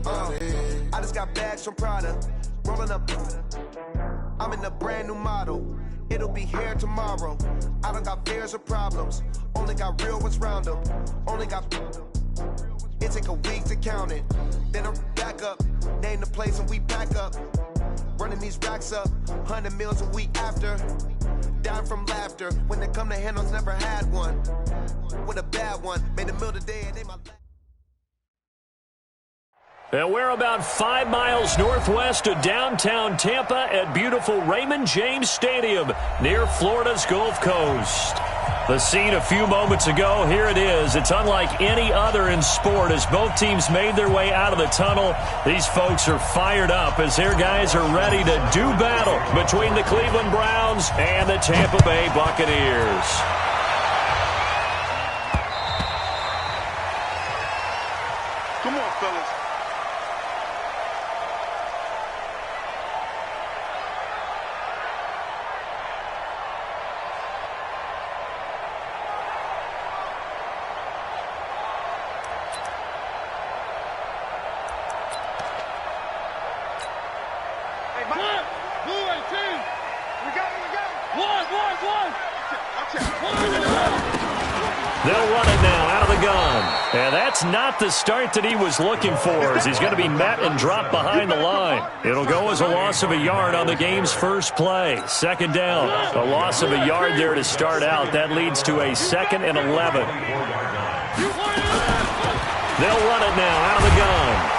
I just got bags from Prada, rolling up. I'm in a brand new model. It'll be here tomorrow. I don't got fears or problems. Only got real ones round them. Only got. It take a week to count it. Then I'm back up. Name the place and we back up. Running these racks up. 100 meals a week after. Dying from laughter. When they come to handles, never had one. With a bad one. Made a meal today and they my. And we're about 5 miles northwest of downtown Tampa at beautiful Raymond James Stadium near Florida's Gulf Coast. The scene a few moments ago, here it is. It's unlike any other in sport as both teams made their way out of the tunnel. These folks are fired up as their guys are ready to do battle between the Cleveland Browns and the Tampa Bay Buccaneers. Come on, fellas. They'll run it now out of the gun. And that's not the start that he was looking for as he's going to be met and dropped behind the line. It'll go as a loss of a yard on the game's first play. Second down. A loss of a yard there to start out. That leads to a 2nd and 11. They'll run it now out of the gun.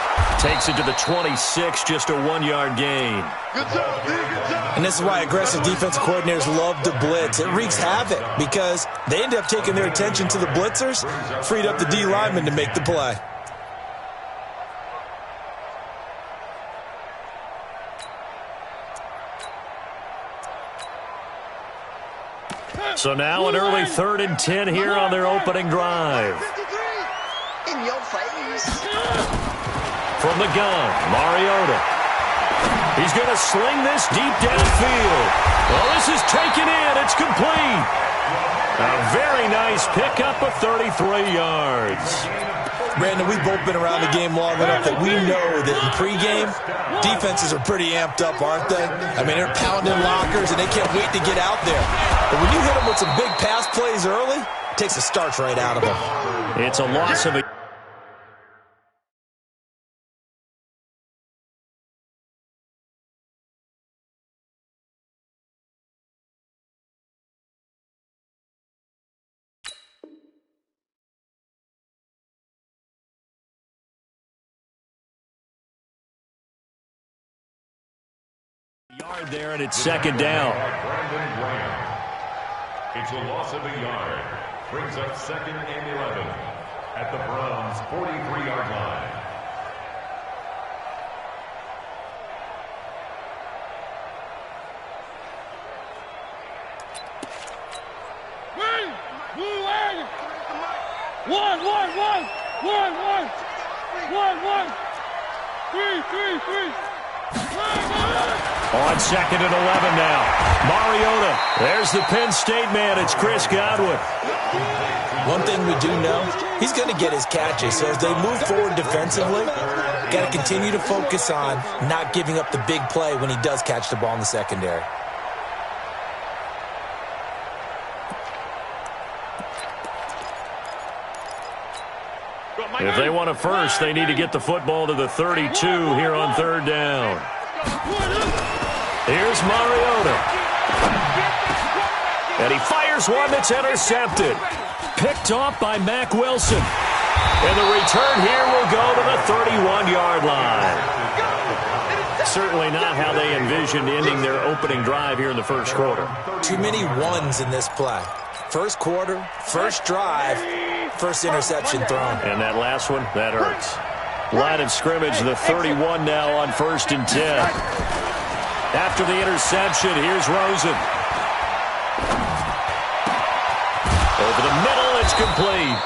Takes it to the 26, just a 1-yard gain. Good job, good job. And this is why aggressive defensive coordinators love to blitz. It wreaks havoc because they end up taking their attention to the blitzers, freed up the D lineman to make the play. So now an early 3rd and 10 here on their opening drive. In your face. From the gun, Mariota. He's going to sling this deep downfield. Well, this is taken in. It's complete. A very nice pickup of 33 yards. Brandon, we've both been around the game long enough that we know that in pregame, defenses are pretty amped up, aren't they? I mean, they're pounding lockers, and they can't wait to get out there. But when you hit them with some big pass plays early, it takes the starch right out of them. It's a loss of a yard there, and it's second down. It's a loss of a yard. Brings up 2nd and 11 at the Browns' 43-yard line. On 2nd and 11 now. Mariota. There's the Penn State man. It's Chris Godwin. One thing we do know, he's going to get his catches. So as they move forward defensively, got to continue to focus on not giving up the big play when he does catch the ball in the secondary. If they want a first, they need to get the football to the 32 here on 3rd down. Here's Mariota. And he fires one that's intercepted. Picked off by Mack Wilson. And the return here will go to the 31-yard line. Certainly not how they envisioned ending their opening drive here in the first quarter. Too many ones in this play. First quarter, first drive, first interception thrown. And that last one, that hurts. Line of scrimmage, the 31 now on 1st and 10. After the interception, here's Rosen. Over the middle, it's complete.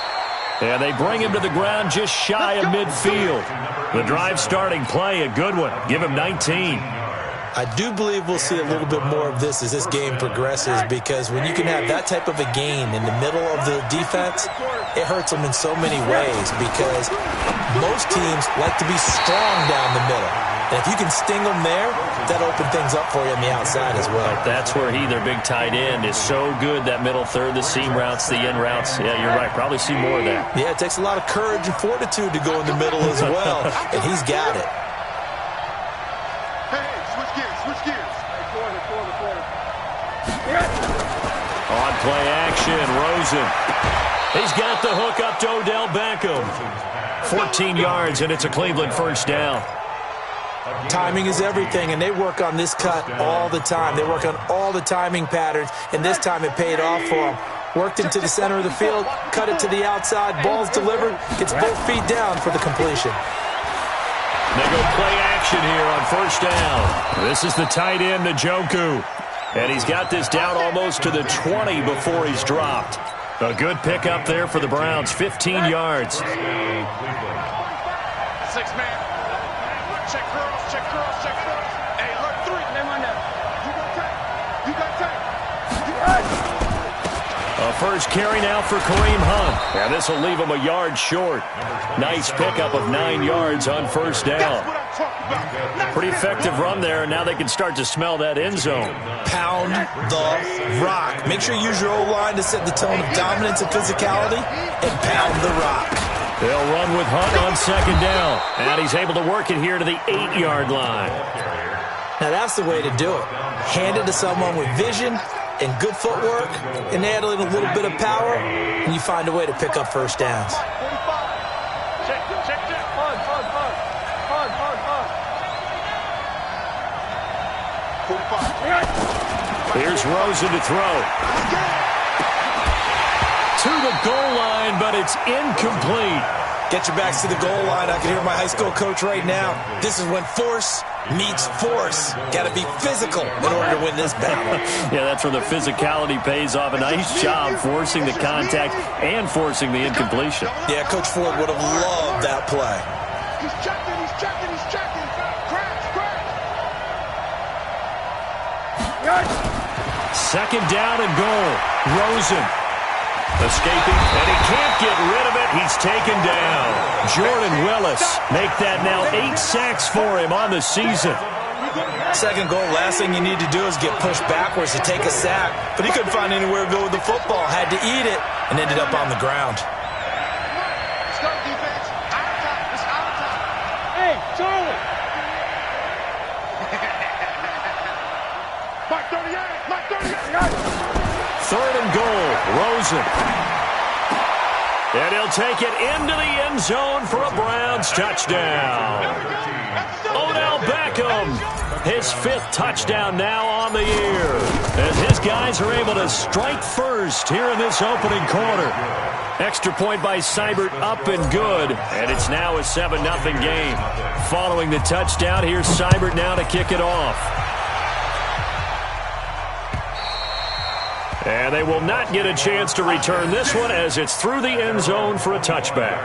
And they bring him to the ground just shy of midfield. The drive starting play, a good one. Give him 19. I do believe we'll see a little bit more of this as this game progresses, because when you can have that type of a gain in the middle of the defense, it hurts them in so many ways, because most teams like to be strong down the middle. And if you can sting them there, that'll open things up for you on the outside as well. Right, that's where their big tight end, is so good, that middle third, the seam routes, the in routes. Yeah, you're right. Probably see more of that. Yeah, it takes a lot of courage and fortitude to go in the middle as well, and he's got it. Switch gears. On play action, Rosen. He's got the hook up to Odell Beckham. 14 yards, and it's a Cleveland first down. Timing is everything, and they work on this cut all the time. They work on all the timing patterns, and this time it paid off for them. Worked into the center of the field, cut it to the outside, ball's delivered, gets both feet down for the completion. They go play action here on first down. This is the tight end, Njoku. And he's got this down almost to the 20 before he's dropped. A good pickup there for the Browns, 15 yards. 6 man. Check cross. Hey, look, 3. You got tape. A first carry now for Kareem Hunt. Yeah, this will leave him a yard short. Nice pickup of 9 yards on first down. Pretty effective run there, and now they can start to smell that end zone. Pound the rock. Make sure you use your O-line to set the tone of dominance and physicality, and pound the rock. They'll run with Hunt on second down, and he's able to work it here to the 8-yard line. Now that's the way to do it. Hand it to someone with vision and good footwork, and add in a little bit of power, and you find a way to pick up first downs. Here's Rosen to throw. To the goal line, but it's incomplete. Get your backs to the goal line. I can hear my high school coach right now. This is when force meets force. Got to be physical in order to win this battle. Yeah, that's where the physicality pays off. A nice job forcing the contact and forcing the incompletion. Yeah, Coach Ford would have loved that play. He's checking. Second down and goal. Rosen escaping, and he can't get rid of it. He's taken down. Jordan Willis make that now 8 sacks for him on the season. Second goal, last thing you need to do is get pushed backwards to take a sack. But he couldn't find anywhere to go with the football. Had to eat it and ended up on the ground. Let's go, defense. It's our time. Hey, Charlie. Mike 38. Third and goal, Rosen. And he'll take it into the end zone for a Browns touchdown. Odell Beckham, his 5th touchdown now on the year, as his guys are able to strike first here in this opening quarter. Extra point by Seibert, up and good, and it's now a 7-0 game. Following the touchdown, here's Seibert now to kick it off. And they will not get a chance to return this one, as it's through the end zone for a touchback.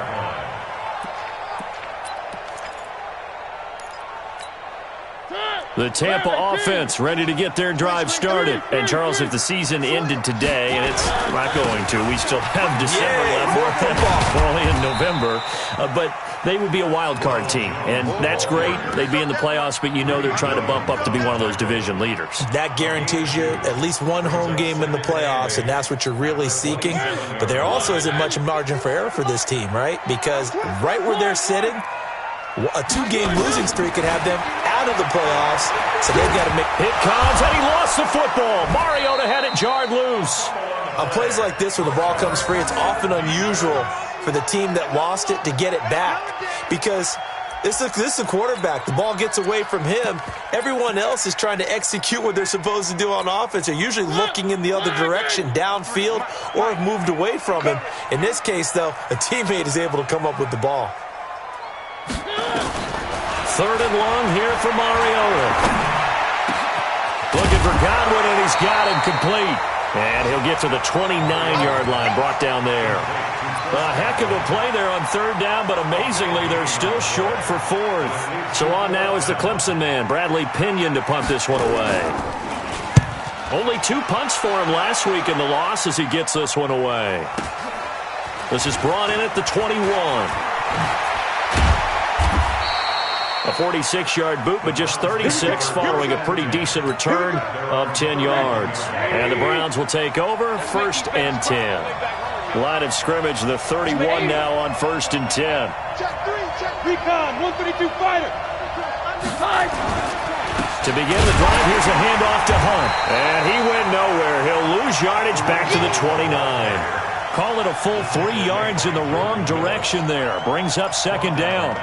The Tampa offense ready to get their drive started. And, Charles, if the season ended today, and it's not going to, we still have December left. We're only in November. But they would be a wild card team, and that's great. They'd be in the playoffs, but you know they're trying to bump up to be one of those division leaders. That guarantees you at least one home game in the playoffs, and that's what you're really seeking. But there also isn't much margin for error for this team, right? Because right where they're sitting, a 2-game losing streak could have them out of the playoffs, so they've got to make... Hit comes, and he lost the football. Mariota had it jarred loose. On plays like this where the ball comes free, it's often unusual for the team that lost it to get it back, because this is a quarterback. The ball gets away from him. Everyone else is trying to execute what they're supposed to do on offense. They're usually looking in the other direction, downfield, or have moved away from him. In this case, though, a teammate is able to come up with the ball. Third and long here for Mariota. Looking for Godwin, and he's got him complete. And he'll get to the 29-yard line, brought down there. A heck of a play there on third down, but amazingly, they're still short for fourth. So on now is the Clemson man, Bradley Pinion, to punt this one away. Only 2 punts for him last week in the loss as he gets this one away. This is brought in at the 21. A 46-yard boot, but just 36 following a pretty decent return of 10 yards. And the Browns will take over, 1st and 10. Line of scrimmage, the 31 now on 1st and 10. Check 3, check. Recon, 132 fighter. To begin the drive, here's a handoff to Hunt. And he went nowhere. He'll lose yardage back to the 29. Call it a full 3 yards in the wrong direction there. Brings up 2nd down.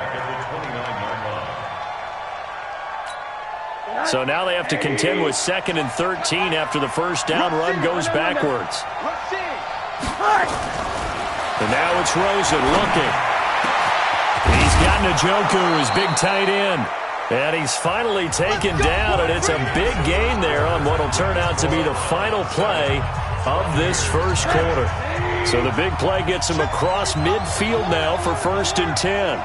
So now they have to contend with 2nd and 13 after the first down run goes backwards. And now it's Rosen looking. He's got Njoku, his big tight end. And he's finally taken down, and it's a big gain there on what will turn out to be the final play of this first quarter. So the big play gets him across midfield now for 1st and 10.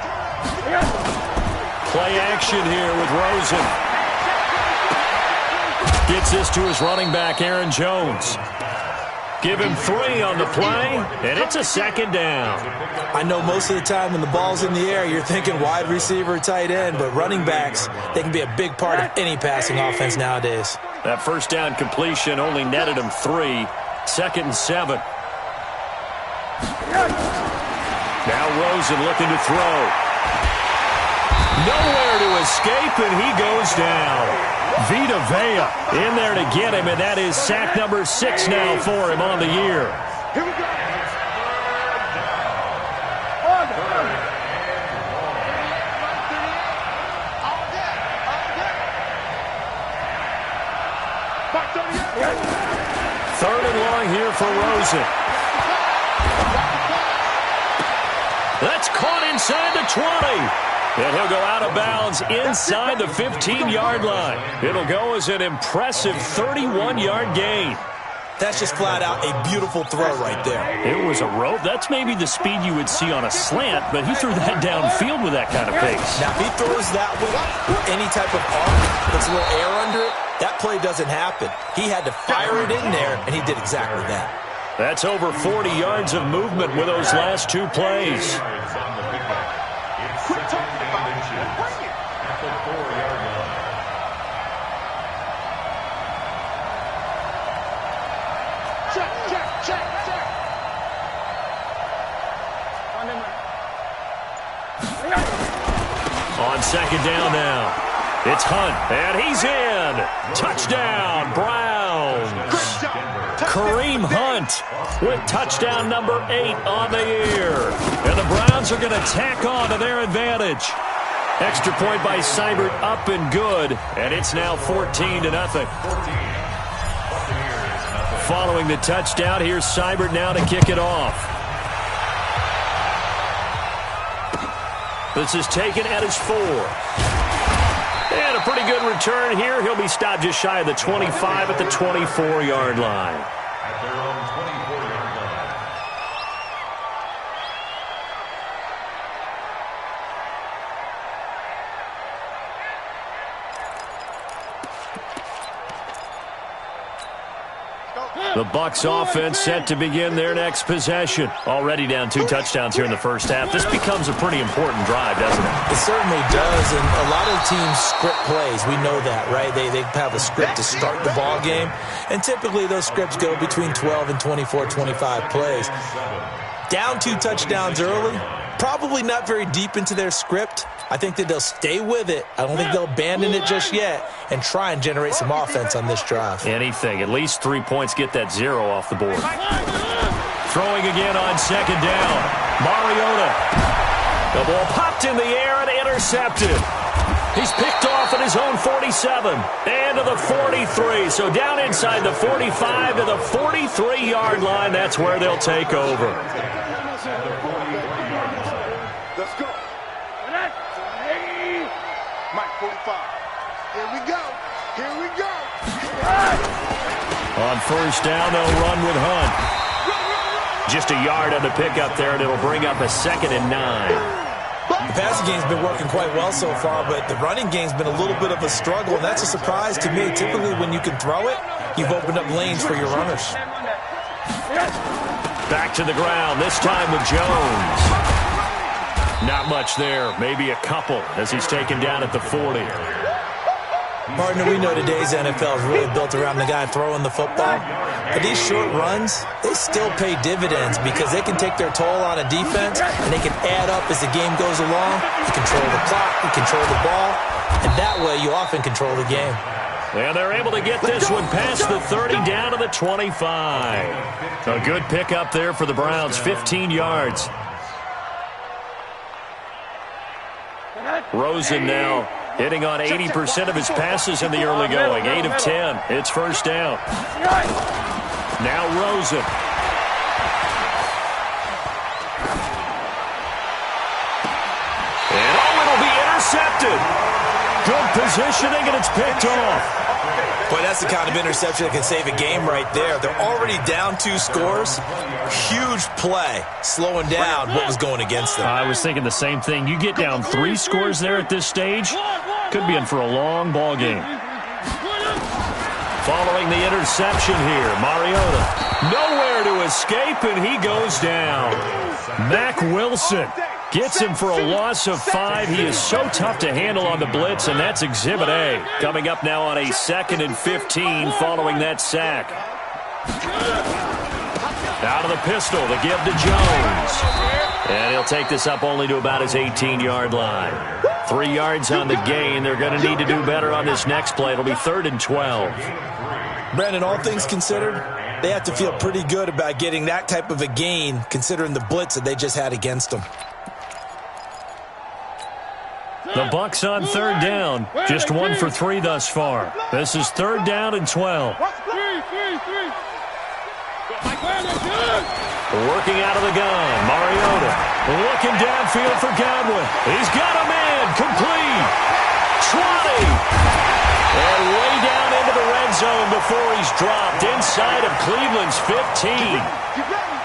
Play action here with Rosen. Gets this to his running back, Aaron Jones. Give him 3 on the play, and it's a 2nd down. I know most of the time when the ball's in the air, you're thinking wide receiver, tight end, but running backs, they can be a big part of any passing offense nowadays. That first down completion only netted him 3. 2nd and 7. Now Rosen looking to throw. Nowhere to escape, and he goes down. Vita Vea in there to get him, and that is sack number 6 now for him on the year. Here we go. Third and long here for Rosen. That's caught inside the 20. And he'll go out of bounds inside the 15-yard line. It'll go as an impressive 31-yard gain. That's just flat out a beautiful throw right there. It was a rope. That's maybe the speed you would see on a slant, but he threw that downfield with that kind of pace. Now, if he throws that with any type of arc, puts a little air under it, that play doesn't happen. He had to fire it in there, and he did exactly that. That's over 40 yards of movement with those last 2 plays. On 2nd down now, it's Hunt, and he's in. Touchdown, Browns. Kareem Hunt with touchdown number 8 on the year. And the Browns are going to tack on to their advantage. Extra point by Seibert, up and good, and it's now 14-0. Following the touchdown, here's Seibert now to kick it off. This is taken at his 4. And a pretty good return here. He'll be stopped just shy of the 25 at the 24-yard line. At their own 24-yard line. The Bucs offense set to begin their next possession. Already down 2 touchdowns here in the first half. This becomes a pretty important drive, doesn't it? It certainly does, and a lot of teams script plays. We know that, right? They have a script to start the ball game, and typically those scripts go between 12 and 24, 25 plays. Down 2 touchdowns early, probably not very deep into their script. I think that they'll stay with it. I don't think they'll abandon it just yet and try and generate some offense on this drive. Anything. At least 3 points, get that 0 off the board. Throwing again on 2nd down. Mariota. The ball popped in the air and intercepted. He's picked off at his own 47 and to the 43. So down inside the 45 to the 43-yard line. That's where they'll take over. Let's go. Mike 45. Here we go. Here we go. On first down, they'll run with Hunt. Just a yard on the pickup there, and it'll bring up a 2nd and 9. The passing game's been working quite well so far, but the running game's been a little bit of a struggle, and that's a surprise to me. Typically, when you can throw it, you've opened up lanes for your runners. Back to the ground, this time with Jones. Not much there, maybe a couple as he's taken down at the 40. Partner, we know today's NFL is really built around the guy throwing the football. But these short runs, they still pay dividends because they can take their toll on a defense and they can add up as the game goes along. You control the clock, you control the ball, and that way you often control the game. And they're able to get this one past the 30 down to the 25. A good pickup there for the Browns, 15 yards. Rosen now hitting on 80% of his passes in the early going. 8 of 10. It's first down. Now Rosen. And it'll be intercepted. Good positioning, and it's picked off. Boy, that's the kind of interception that can save a game right there. They're already down 2 scores. Huge play, slowing down what was going against them. I was thinking the same thing. You get down 3 scores there at this stage, could be in for a long ball game. Following the interception here, Mariota nowhere to escape, and he goes down. Mack Wilson gets him for a loss of 5. He is so tough to handle on the blitz, and that's Exhibit A. Coming up now on a 2nd and 15 following that sack. Out of the pistol to give to Jones. And he'll take this up only to about his 18-yard line. 3 yards on the gain. They're going to need to do better on this next play. It'll be 3rd and 12. Brandon, all things considered, they have to feel pretty good about getting that type of a gain considering the blitz that they just had against them. The Bucs on 3rd down. Just 1 for 3 thus far. This is 3rd down and 12. Working out of the gun, Mariota looking downfield for Godwin. He's got a man, complete. 20. And way down into the red zone before he's dropped inside of Cleveland's 15.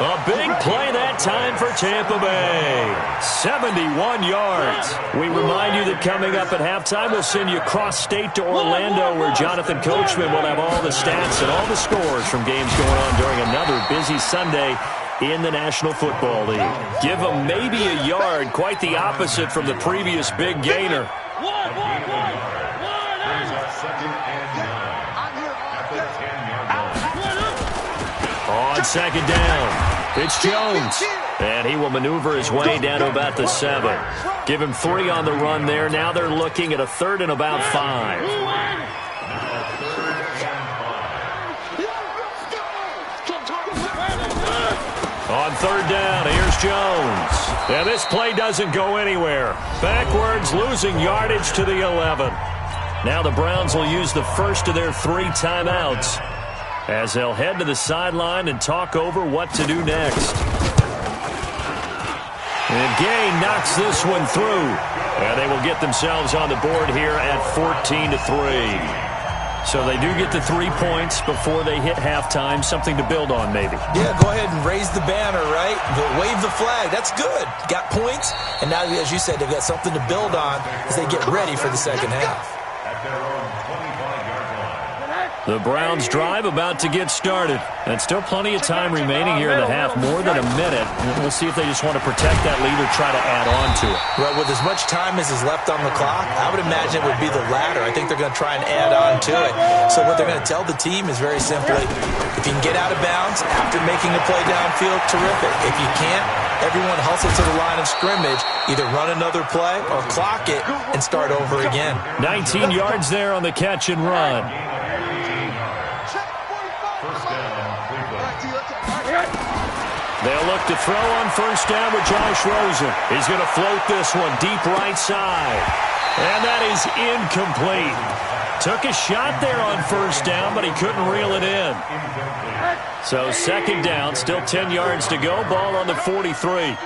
A big play that time for Tampa Bay. 71 yards. We remind you that coming up at halftime, we'll send you cross-state to Orlando, where Jonathan Coachman will have all the stats and all the scores from games going on during another busy Sunday in the National Football League. Give them maybe a yard, quite the opposite from the previous big gainer. On 2nd down, it's Jones. And he will maneuver his way down to about the 7. Give him 3 on the run there. Now they're looking at a 3rd and about 5. On 3rd down, here's Jones. And this play doesn't go anywhere. Backwards, losing yardage to the 11. Now the Browns will use the first of their 3 timeouts as they'll head to the sideline and talk over what to do next. And Gay knocks this one through. And they will get themselves on the board here at 14-3. So they do get the 3 points before they hit halftime. Something to build on, maybe. Yeah, go ahead and raise the banner, right? Wave the flag. That's good. Got points. And now, as you said, they've got something to build on as they get ready for the second half. The Browns drive about to get started. And still plenty of time remaining here in the half, more than a minute. We'll see if they just want to protect that lead or try to add on to it. Well, with as much time as is left on the clock, I would imagine it would be the latter. I think they're going to try and add on to it. So what they're going to tell the team is very simply, if you can get out of bounds after making a play downfield, terrific. If you can't, everyone hustle to the line of scrimmage, either run another play or clock it and start over again. 19 yards there on the catch and run. They'll look to throw on first down with Josh Rosen. He's going to float this one deep right side. And that is incomplete. Took a shot there on first down, but he couldn't reel it in. So 2nd down, still 10 yards to go. Ball on the 43.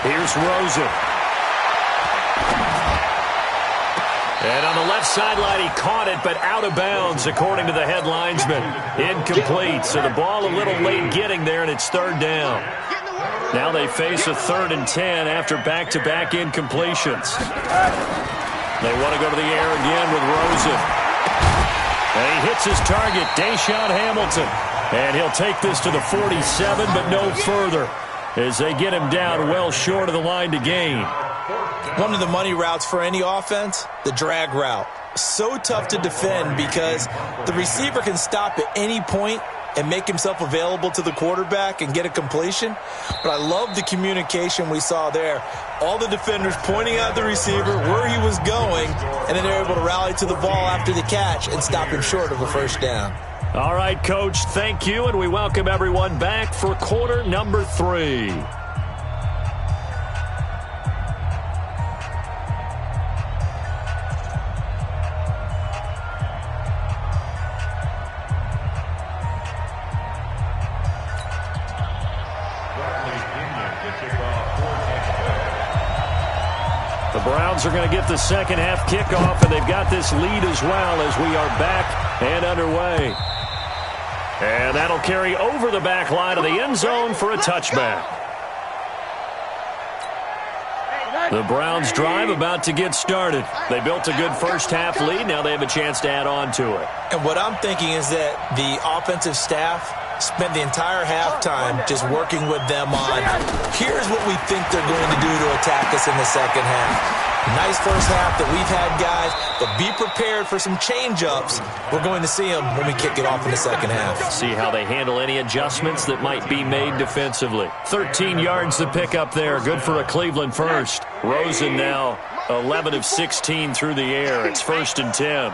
Here's Rosen. And on the left sideline, he caught it, but out of bounds, according to the head linesman. Incomplete, so the ball a little late getting there, and it's third down. Now they face a 3rd and 10 after back-to-back incompletions. They want to go to the air again with Rosen. And he hits his target, Deshaun Hamilton. And he'll take this to the 47, but no further, as they get him down well short of the line to gain. One of the money routes for any offense, the drag route. So tough to defend because the receiver can stop at any point and make himself available to the quarterback and get a completion. But I love the communication we saw there. All the defenders pointing out the receiver, where he was going, and then they're able to rally to the ball after the catch and stop him short of a first down. All right, Coach, thank you, and we welcome everyone back for quarter number 3. The Browns are going to get the second half kickoff, and they've got this lead as well as we are back and underway. And that'll carry over the back line of the end zone for a touchback. The Browns drive about to get started. They built a good first half lead. Now they have a chance to add on to it. And what I'm thinking is that the offensive staff spent the entire halftime just working with them on, here's what we think they're going to do to attack us in the second half. Nice first half that we've had, guys, but be prepared for some change-ups. We're going to see them when we kick it off in the second half. See how they handle any adjustments that might be made defensively. 13 yards to pick up there. Good for a Cleveland first. Rosen now 11 of 16 through the air. It's 1st and 10.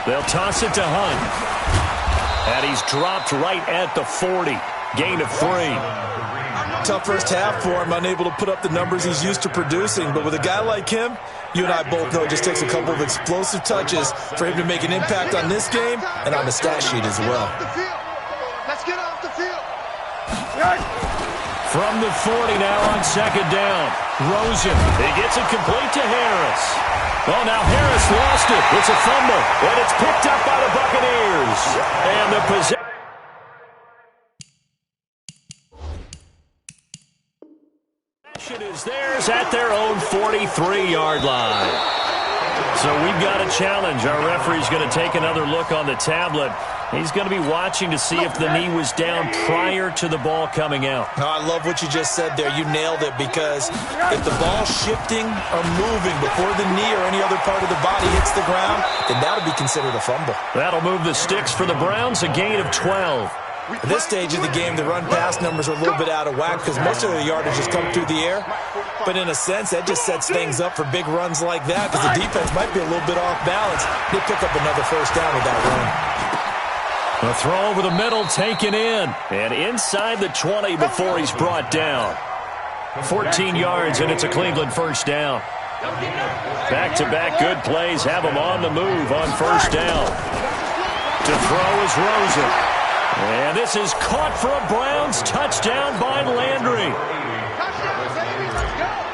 They'll toss it to Hunt. And he's dropped right at the 40. Gain of 3. Tough first half for him, unable to put up the numbers he's used to producing. But with a guy like him, you and I both know it just takes a couple of explosive touches for him to make an impact on this game and on the stat sheet as well. Let's get off the field. From the 40 now on second down. Rosen. He gets it complete to Harris. Oh, now Harris lost it. It's a fumble, and it's picked up by the Buccaneers. And the possession is theirs at their own 43-yard line. So we've got a challenge. Our referee's going to take another look on the tablet. He's going to be watching to see if the knee was down prior to the ball coming out. No, I love what you just said there. You nailed it, because if the ball's shifting or moving before the knee or any other part of the body hits the ground, then that'll be considered a fumble. That'll move the sticks for the Browns, a gain of 12. At this stage of the game, the run-pass numbers are a little bit out of whack because most of the yardage has come through the air. But in a sense, that just sets things up for big runs like that because the defense might be a little bit off balance. They pick up another first down with that run. A throw over the middle taken in. And inside the 20 before he's brought down. 14 yards, and it's a Cleveland first down. Back-to-back good plays have him on the move on first down. To throw is Rosen. And this is caught for a Browns touchdown by Landry.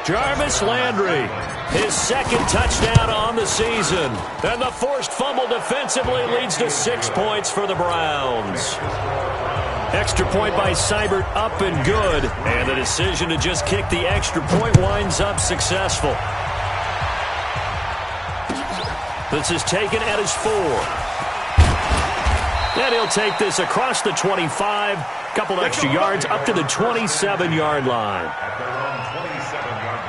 Jarvis Landry, his second touchdown on the season. And the forced fumble defensively leads to 6 points for the Browns. Extra point by Seibert up and good. And the decision to just kick the extra point winds up successful. This is taken at his 4. And he'll take this across the 25, couple extra yards up to the 27-yard line. At their own 27-yard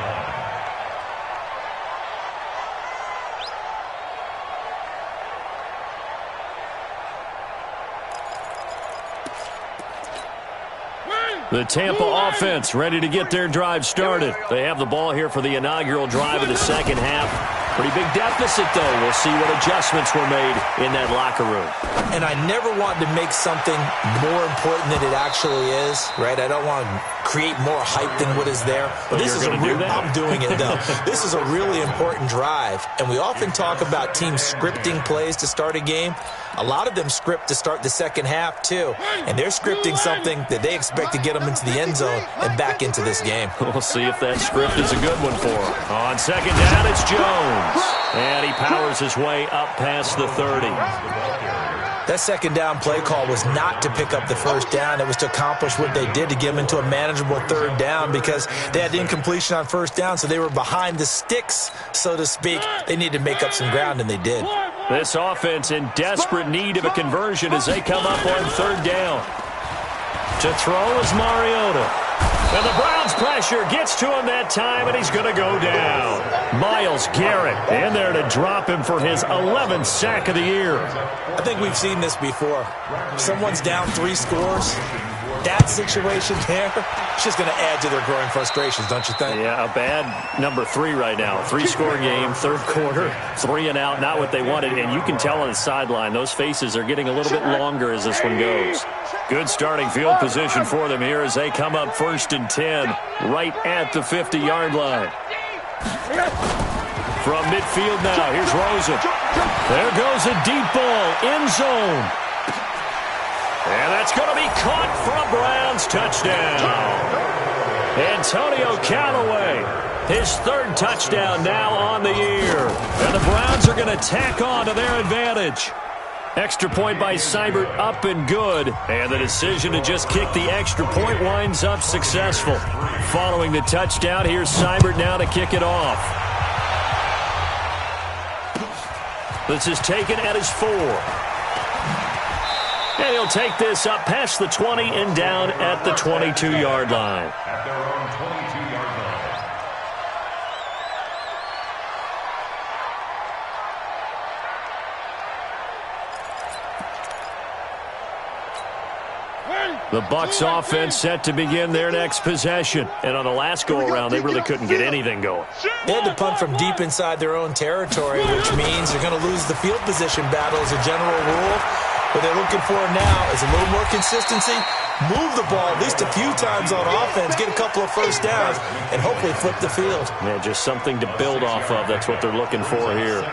line. The Tampa offense ready to get their drive started. They have the ball here for the inaugural drive of the second half. Pretty big deficit, though. We'll see what adjustments were made in that locker room. And I never want to make something more important than it actually is, right? I don't want to create more hype than what is there. But this is I'm doing it, though. This is a really important drive, and we often talk about teams scripting plays to start a game. A lot of them script to start the second half, too, and they're scripting something that they expect to get them into the end zone and back into this game. We'll see if that script is a good one for him. On second down, it's Jones, and he powers his way up past the 30. That second down play call was not to pick up the first down. It was to accomplish what they did, to get them into a manageable third down, because they had incompletion on first down, so they were behind the sticks, so to speak. They needed to make up some ground, and they did. This offense in desperate need of a conversion as they come up on third down. To throw is Mariota. And the Browns' pressure gets to him that time, and he's going to go down. Myles Garrett in there to drop him for his 11th sack of the year. I think we've seen this before. Someone's down 3 scores. That situation there, it's just going to add to their growing frustrations, don't you think? Yeah, a bad number 3 right now. 3-score game, third quarter, 3 and out, not what they wanted. And you can tell on the sideline, those faces are getting a little bit longer as this one goes. Good starting field position for them here as they come up 1st and 10, right at the 50-yard line. From midfield now, here's Rosen. There goes a deep ball, end zone. And that's going to be caught for a Browns touchdown. Antonio Callaway, his 3rd touchdown now on the year. And the Browns are going to tack on to their advantage. Extra point by Seibert, up and good. And the decision to just kick the extra point winds up successful. Following the touchdown, here's Seibert now to kick it off. This is taken at his 4. And he'll take this up past the 20 and down at the 22-yard line. At their own 22-yard line. The Bucs offense set to begin their next possession. And on the last go-around, they really couldn't get anything going. They had to punt from deep inside their own territory, which means they're going to lose the field position battle as a general rule. What they're looking for now is a little more consistency, move the ball at least a few times on offense, get a couple of first downs, and hopefully flip the field. Yeah, just something to build off of. That's what they're looking for here. It's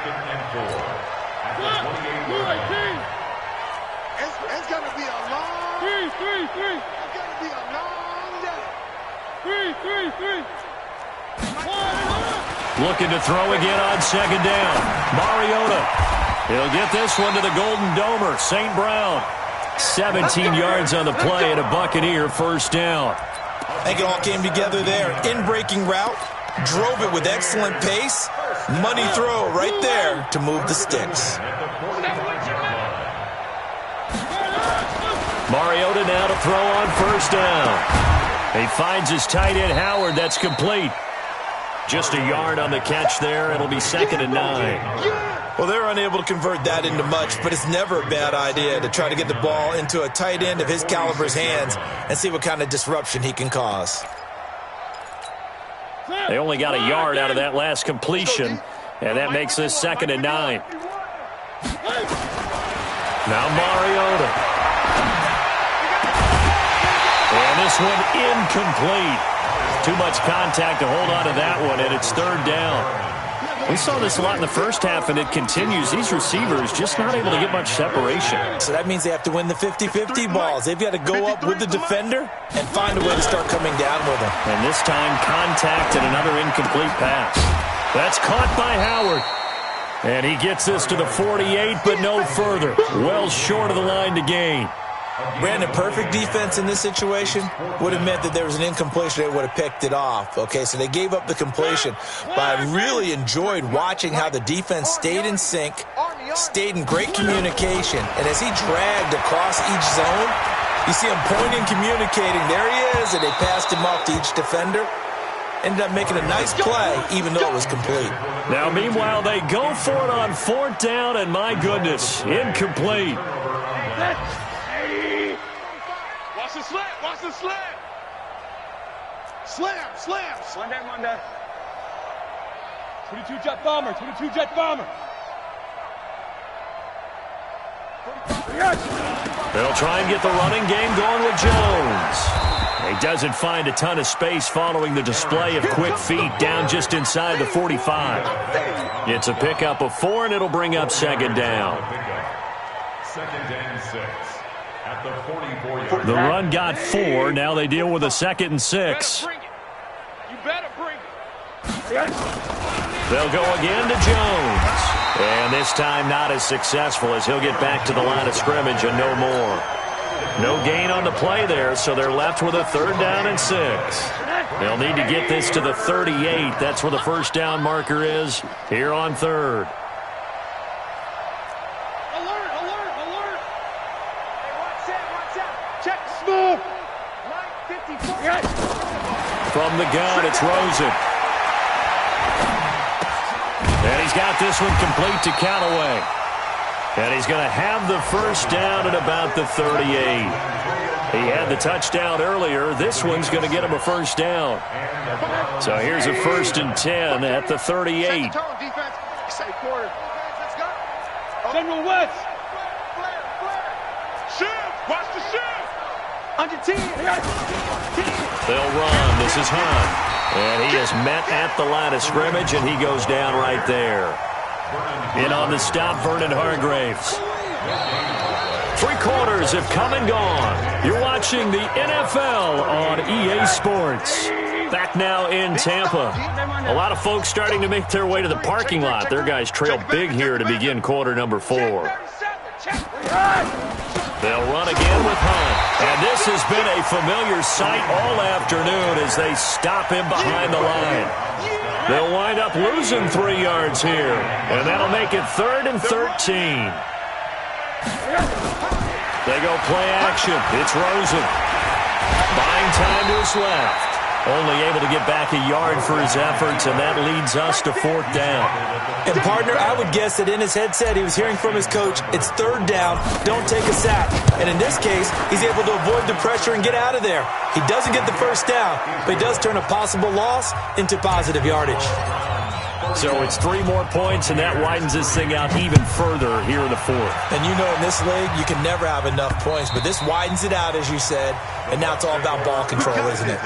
going to be a long day. It's going to be a long day. Looking to throw again on second down. Mariota. He'll get this one to the Golden Domer, St. Brown. 17 yards on the play and a Buccaneer first down. I think it all came together there. In-breaking route, drove it with excellent pace. Money throw right there to move the sticks. Mariota now to throw on first down. He finds his tight end Howard. That's complete. Just a yard on the catch there. It'll be 2nd and 9. Well, they're unable to convert that into much, but it's never a bad idea to try to get the ball into a tight end of his caliber's hands and see what kind of disruption he can cause. They only got a yard out of that last completion, and that makes this 2nd and 9. Now Mariota. And this one incomplete. Too much contact to hold on to that one, and it's 3rd down. We saw this a lot in the first half, and it continues. These receivers just not able to get much separation. So that means they have to win the 50-50 balls. They've got to go up with the defender and find a way to start coming down with him. And this time, contact and another incomplete pass. That's caught by Howard. And he gets this to the 48, but no further. Well short of the line to gain. Brandon, perfect defense in this situation would have meant that there was an incompletion. They would have picked it off. Okay, so they gave up the completion. But I really enjoyed watching how the defense stayed in sync, stayed in great communication. And as he dragged across each zone, you see him pointing, communicating. There he is, and they passed him off to each defender. Ended up making a nice play, even though it was complete. Now, meanwhile, they go for it on 4th down, and my goodness, incomplete. Watch the slam. Watch the slam. Slam. Monday. 22 jet bomber. They'll try and get the running game going with Jones. He doesn't find a ton of space following the display of quick feet down just inside the 45. It's a pickup of 4, and it'll bring up second down. Second and 6 at the 44-yard. The run got 4. Now they deal with a 2nd and 6. You better bring it. They'll go again to Jones. And this time not as successful as he'll get back to the line of scrimmage and no more. No gain on the play there, so they're left with a 3rd down and 6. They'll need to get this to the 38. That's where the first down marker is here on 3rd. Alert, alert, alert. Hey, watch out. Check smooth. Line 54. From the gun, it's Rosen. And he's got this one complete to Callaway. And he's going to have the first down at about the 38. He had the touchdown earlier. This one's going to get him a first down. So here's a 1st and 10 at the 38. General West. Shift. Watch the shift. Under 10. They'll run. This is Hunt. And he is met at the line of scrimmage, and he goes down right there. In on the stop, Vernon Hargraves. 3 quarters have come and gone. You're watching the NFL on EA Sports. Back now in Tampa. A lot of folks starting to make their way to the parking lot. Their guys trail big here to begin quarter number 4. They'll run again with Hunt. And this has been a familiar sight all afternoon as they stop him behind the line. They'll wind up losing 3 yards here. And that'll make it 3rd and 13. They go play action. It's Rosen. Buying time to his left. Only able to get back a yard for his efforts, and that leads us to 4th down. And, partner, I would guess that in his headset he was hearing from his coach, it's 3rd down, don't take a sack. And in this case, he's able to avoid the pressure and get out of there. He doesn't get the first down, but he does turn a possible loss into positive yardage. So it's 3 more points, and that widens this thing out even further here in the 4th. And you know in this league, you can never have enough points, but this widens it out, as you said, and now it's all about ball control, isn't it?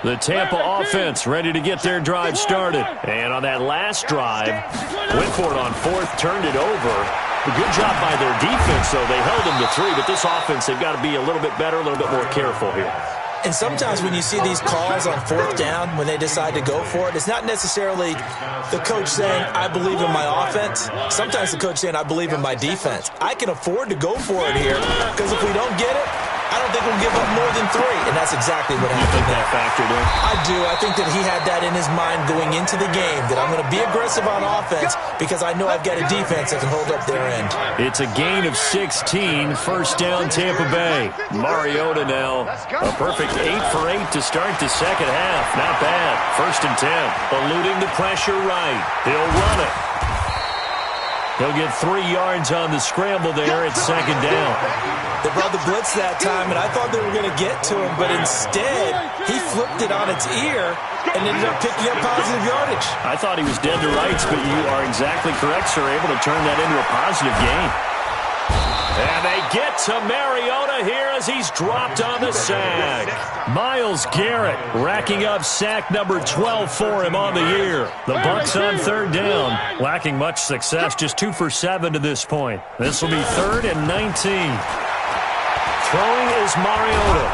The Tampa offense ready to get their drive started. And on that last drive, went for it on 4th, turned it over. A good job by their defense, though. They held them to 3, but this offense, they've got to be a little bit better, a little bit more careful here. And sometimes when you see these calls on 4th down, when they decide to go for it, it's not necessarily the coach saying, I believe in my offense. Sometimes the coach saying, I believe in my defense. I can afford to go for it here, because if we don't get it, I don't think we'll give up more than 3, and that's exactly what happened. You think that factored in? I do. I think that he had that in his mind going into the game, that I'm going to be aggressive on offense because I know I've got a defense that can hold up their end. It's a gain of 16, first down Tampa Bay. Mariota now, a perfect 8 for 8 to start the second half. Not bad. 1st and 10. Eluding the pressure right. He'll run it. He'll get 3 yards on the scramble there at 2nd down. They brought the blitz that time, and I thought they were going to get to him, but instead, he flipped it on its ear and ended up picking up positive yardage. I thought he was dead to rights, but you are exactly correct, sir. Able to turn that into a positive gain. And they get to Mariota here as he's dropped on the sack. Myles Garrett racking up sack number 12 for him on the year. The Bucs on 3rd down, lacking much success, just 2 for 7 to this point. This will be 3rd and 19. Throwing is Mariota.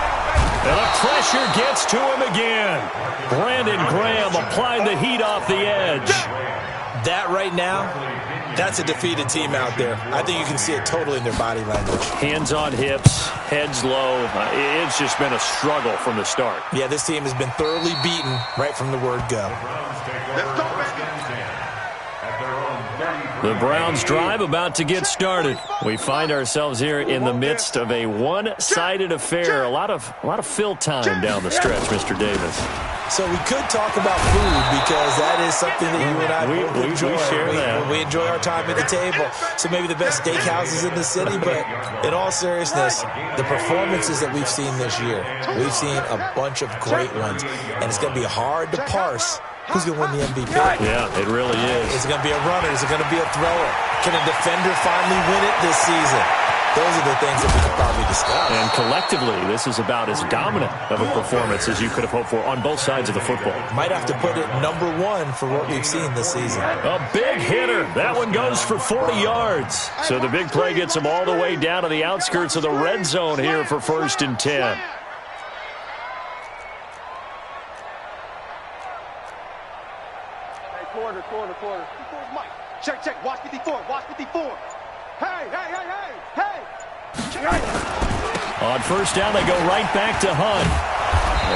And the pressure gets to him again. Brandon Graham applied the heat off the edge. That right now, that's a defeated team out there. I think you can see it totally in their body language. Hands on hips, heads low. It's just been a struggle from the start. Yeah, this team has been thoroughly beaten right from the word go. The Browns drive about to get started. We find ourselves here in the midst of a one-sided affair. A lot of fill time down the stretch, Mr. Davis. So we could talk about food because that is something that you and I both enjoy. We share that. We enjoy our time at the table. So maybe the best steakhouses in the city, but in all seriousness, the performances that we've seen this year, we've seen a bunch of great ones, and it's going to be hard to parse who's going to win the MVP? Yeah, it really is. Is it going to be a runner? Is it going to be a thrower? Can a defender finally win it this season? Those are the things that we could probably discuss. And collectively, this is about as dominant of a performance as you could have hoped for on both sides of the football. Might have to put it #1 for what we've seen this season. A big hitter. That one goes for 40 yards. So the big play gets him all the way down to the outskirts of the red zone here for 1st and 10. Quarter. Mike, check. Watch 54. Hey. On 1st down, they go right back to Hunt.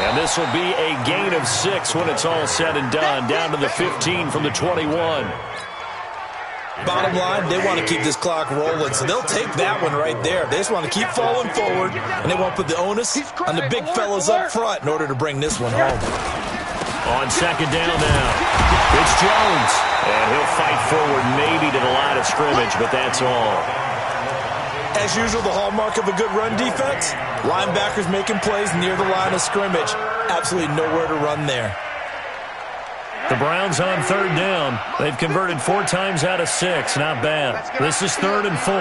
And this will be a gain of 6 when it's all said and done. Down to the 15 from the 21. Bottom line, they want to keep this clock rolling, so they'll take that one right there. They just want to keep falling forward, and they won't put the onus on the big fellas up front in order to bring this one home. On 2nd down now, it's Jones. And he'll fight forward maybe to the line of scrimmage, but that's all. As usual, the hallmark of a good run defense, linebackers making plays near the line of scrimmage. Absolutely nowhere to run there. The Browns on 3rd down. They've converted 4 times out of 6. Not bad. This is 3rd and 4.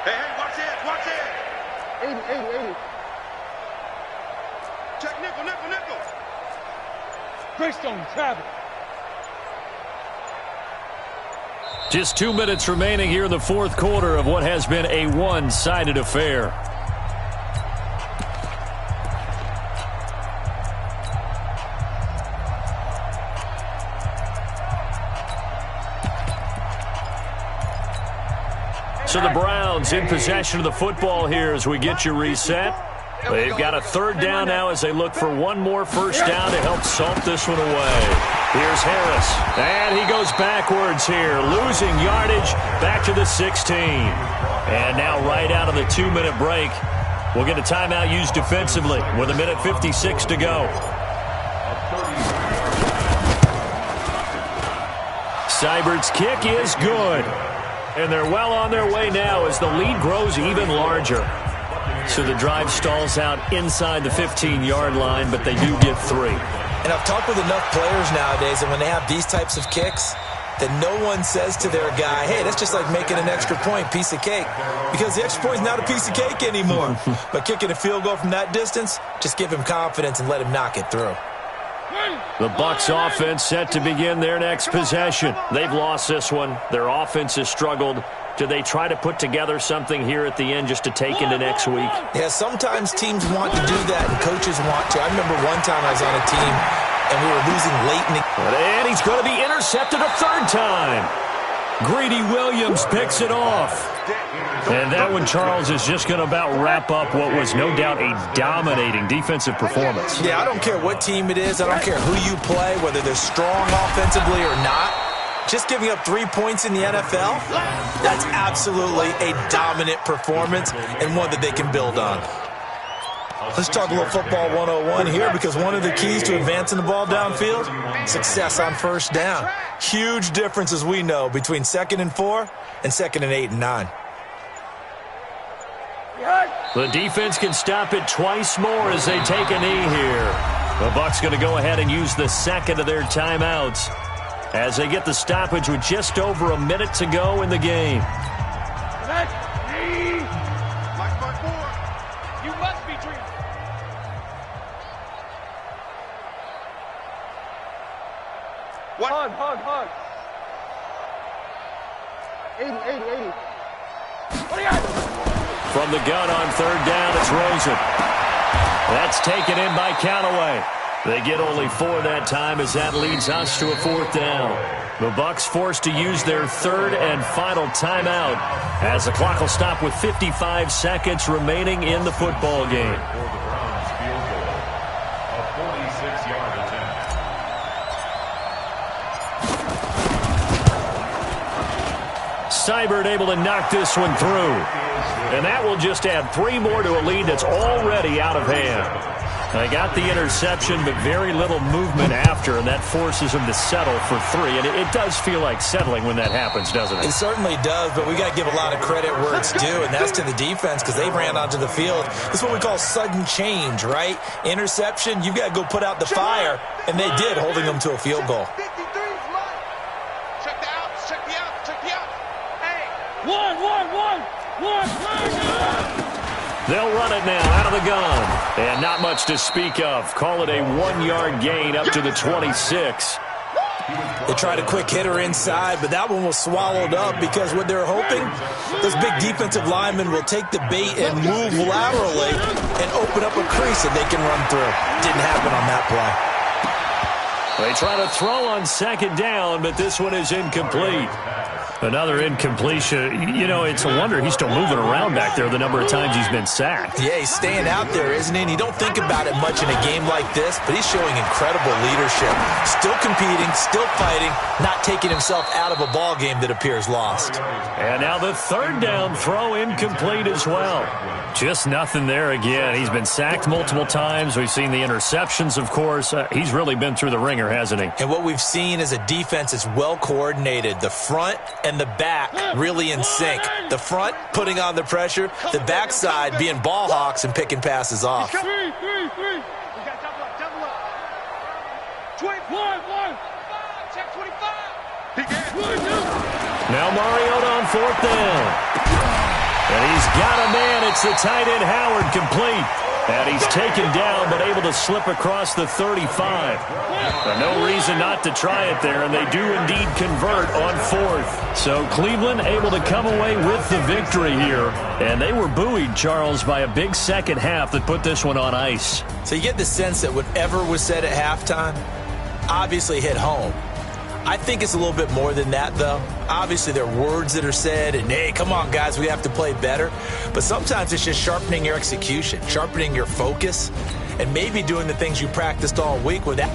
Hey, watch it. 80. Check nickel. Greystone, travel. Just 2 minutes remaining here in the 4th quarter of what has been a one-sided affair. So the Browns in possession of the football here as we get you reset. They've got a 3rd down now as they look for one more 1st down to help salt this one away. Here's Harris, and he goes backwards here, losing yardage back to the 16. And now right out of the 2-minute break, we'll get a timeout used defensively with 1:56 to go. Seibert's kick is good. And they're well on their way now as the lead grows even larger. So the drive stalls out inside the 15-yard line, but they do get 3. And I've talked with enough players nowadays that when they have these types of kicks, that no one says to their guy, hey, that's just like making an extra point, piece of cake. Because the extra point is not a piece of cake anymore. But kicking a field goal from that distance, just give him confidence and let him knock it through. The Bucs offense set to begin their next possession. They've lost this one. Their offense has struggled. Do they try to put together something here at the end just to take into next week? Yeah, sometimes teams want to do that and coaches want to. I remember one time I was on a team and we were losing late in the... And he's going to be intercepted a 3rd time. Greedy Williams picks it off. And that one, Charles, is just going to about wrap up what was no doubt a dominating defensive performance. Yeah, I don't care what team it is. I don't care who you play, whether they're strong offensively or not. Just giving up 3 points in the NFL, that's absolutely a dominant performance and one that they can build on. Let's talk a little football 101 here, because one of the keys to advancing the ball downfield, success on 1st down. Huge difference, as we know, between 2nd and 4 and 2nd and 8 and 9. The defense can stop it twice more as they take a knee here. The Bucs going to go ahead and use the 2nd of their timeouts as they get the stoppage with just over a minute to go in the game. You must be dreaming. What? Hug. 80. What do you got? From the gun on 3rd down, it's Rosen. That's taken in by Callaway. They get only 4 that time as that leads us to a 4th down. The Bucs forced to use their 3rd and final timeout as the clock will stop with 55 seconds remaining in the football game. For the Browns field goal, a 46-yard attempt. Seibert able to knock this one through. And that will just add 3 more to a lead that's already out of hand. They got the interception, but very little movement after, and that forces them to settle for 3. And it does feel like settling when that happens, doesn't it? It certainly does, but we got to give a lot of credit where it's due, and that's to the defense because they ran onto the field. This is what we call sudden change, right? Interception, you've got to go put out the fire, and they did, holding them to a field goal. Check the outs, check the outs, check the outs. Hey. One. They'll run it now out of the gun. And not much to speak of. Call it a 1-yard gain up to the 26. They tried a quick hitter inside, but that one was swallowed up because what they're hoping, those big defensive linemen will take the bait and move laterally and open up a crease that they can run through. Didn't happen on that play. They try to throw on second down, but this one is incomplete. Another incompletion. You know, it's a wonder he's still moving around back there the number of times he's been sacked. Yeah, he's staying out there, isn't he? And you don't think about it much in a game like this, but he's showing incredible leadership. Still competing, still fighting, not taking himself out of a ball game that appears lost. And now the third down throw incomplete as well. Just nothing there again. He's been sacked multiple times. We've seen the interceptions, of course. He's really been through the ringer, hasn't he? And what we've seen is a defense that's well coordinated. The front and the back really in sync. The front putting on the pressure, the backside being ball hawks and picking passes off. Three. We got double up. 21. Check 25. Now Mariota on fourth down. And he's got a man. It's the tight end Howard complete. And he's taken down but able to slip across the 35. No reason not to try it there, and they do indeed convert on fourth. So Cleveland able to come away with the victory here. And they were buoyed, Charles, by a big second half that put this one on ice. So you get the sense that whatever was said at halftime obviously hit home. I think it's a little bit more than that, though. Obviously, there are words that are said, and, hey, come on, guys, we have to play better. But sometimes it's just sharpening your execution, sharpening your focus, and maybe doing the things you practiced all week without.